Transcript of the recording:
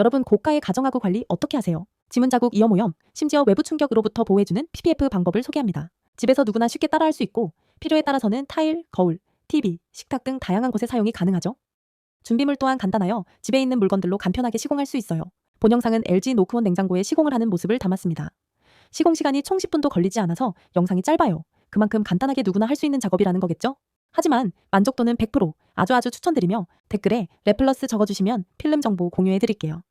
여러분 고가의 가정하구 관리 어떻게 하세요? 지문 자국, 이염 오염, 심지어 외부 충격으로부터 보호해주는 PPF 방법을 소개합니다. 집에서 누구나 쉽게 따라할 수 있고 필요에 따라서는 타일, 거울, TV, 식탁 등 다양한 곳에 사용이 가능하죠. 준비물 또한 간단하여 집에 있는 물건들로 간편하게 시공할 수 있어요. 본 영상은 LG 노크원 냉장고에 시공을 하는 모습을 담았습니다. 시공 시간이 총 10분도 걸리지 않아서 영상이 짧아요. 그만큼 간단하게 누구나 할 수 있는 작업이라는 거겠죠? 하지만 만족도는 100%, 아주 추천드리며 댓글에 레플러스 적어주시면 필름 정보 공유해드릴게요.